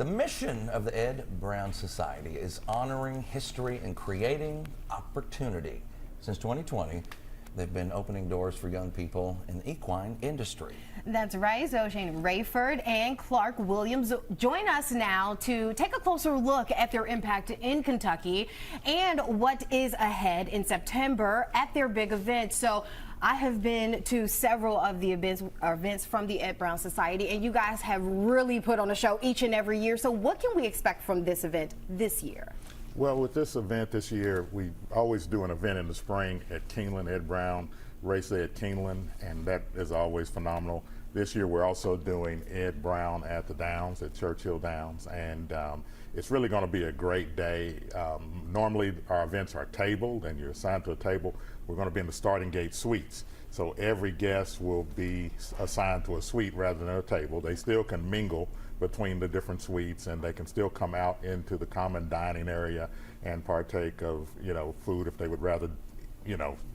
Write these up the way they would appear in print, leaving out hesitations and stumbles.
The mission of the Ed Brown Society is honoring history and creating opportunity. Since 2020, they've been opening doors for young people in the equine industry. That's right. So Shania, Rayford and Clark Williams join us now to take a closer look at their impact in Kentucky and what is ahead in September at their big event. So I have been to several of the events from the Ed Brown Society, and you guys have really put on a show each and every year. So what can we expect from this event this year? Well, with this event this year, we always do an event in the spring at Keeneland, Ed Brown Race Day at Keeneland, and that is always phenomenal. This year we're also doing Ed Brown at the Downs, at Churchill Downs, and it's really going to be a great day. Normally our events are tabled and you're assigned to a table. We're going to be in the starting gate suites. So every guest will be assigned to a suite rather than a table. They still can mingle between the different suites, and they can still come out into the common dining area and partake of, food if they would rather,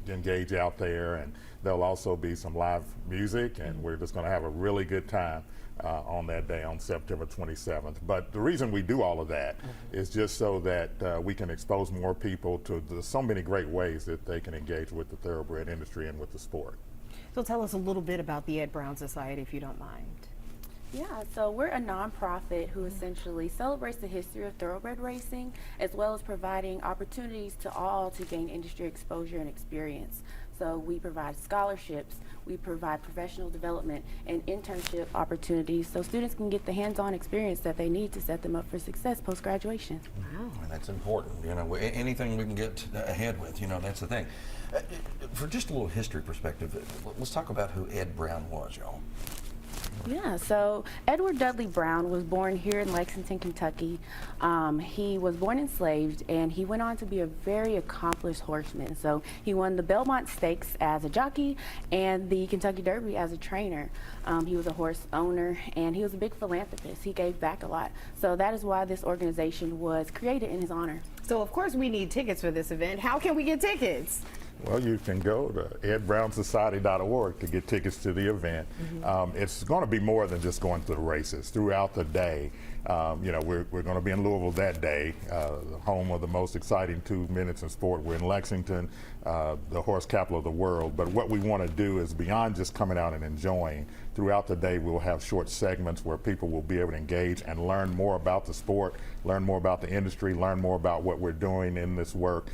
engage out there. And there'll also be some live music, and we're just going to have a really good time on that day on September 27th. But the reason we do all of that is just so that we can expose more people to so many great ways that they can engage with the thoroughbred industry and with the sport. So tell us a little bit about the Ed Brown Society, if you don't mind. Yeah, so we're a nonprofit who essentially celebrates the history of thoroughbred racing, as well as providing opportunities to all to gain industry exposure and experience. So we provide scholarships, we provide professional development and internship opportunities so students can get the hands-on experience that they need to set them up for success post-graduation. Wow. And that's important. Anything we can get ahead with, that's the thing. For just a little history perspective, let's talk about who Ed Brown was, y'all. Yeah, so Edward Dudley Brown was born here in Lexington, Kentucky. He was born enslaved, and he went on to be a very accomplished horseman. So he won the Belmont Stakes as a jockey and the Kentucky Derby as a trainer. He was a horse owner, and he was a big philanthropist. He gave back a lot. So that is why this organization was created in his honor. So of course we need tickets for this event. How can we get tickets? Well, you can go to edbrownsociety.org to get tickets to the event. It's going to be more than just going to the races. Throughout the day, we're going to be in Louisville that day, the home of the most exciting 2 minutes in sport. We're in Lexington, the horse capital of the world. But what we want to do is, beyond just coming out and enjoying, throughout the day we'll have short segments where people will be able to engage and learn more about the sport, learn more about the industry, learn more about what we're doing in this work,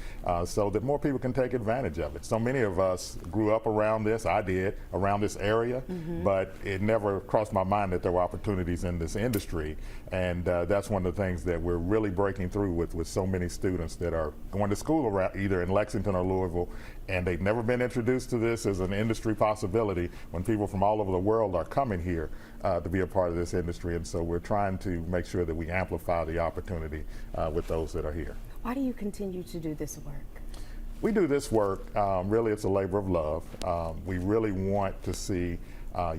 so that more people can take advantage of it. So many of us grew up around this, I did, around this area, but it never crossed my mind that there were opportunities in this industry. And that's one of the things that we're really breaking through with so many students that are going to school around either in Lexington or Louisville, and they've never been introduced to this as an industry possibility when people from all over the world are coming here to be a part of this industry. And so we're trying to make sure that we amplify the opportunity with those that are here. Why do you continue to do this work? We do this work, really it's a labor of love. We really want to see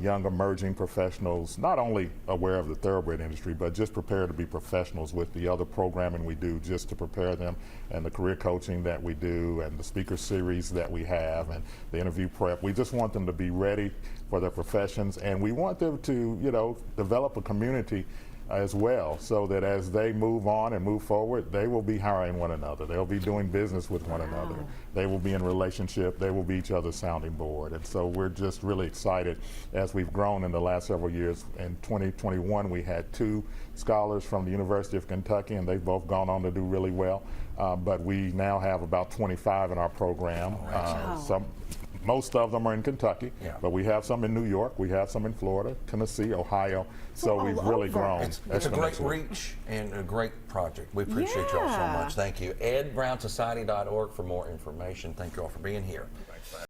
young emerging professionals not only aware of the thoroughbred industry, but just prepared to be professionals with the other programming we do just to prepare them, and the career coaching that we do, and the speaker series that we have, and the interview prep. We just want them to be ready for their professions, and we want them to, develop a community as well, so that as they move on and move forward, they will be hiring one another. They'll be doing business with one another. They will be in relationship. They will be each other's sounding board. And so we're just really excited as we've grown in the last several years. In 2021, we had 2 scholars from the University of Kentucky, and they've both gone on to do really well. But we now have about 25 in our program. Most of them are in Kentucky, but we have some in New York, we have some in Florida, Tennessee, Ohio. So we've really grown. It's a great reach and a great project. We appreciate y'all so much. Thank you. edbrownsociety.org for more information. Thank you all for being here.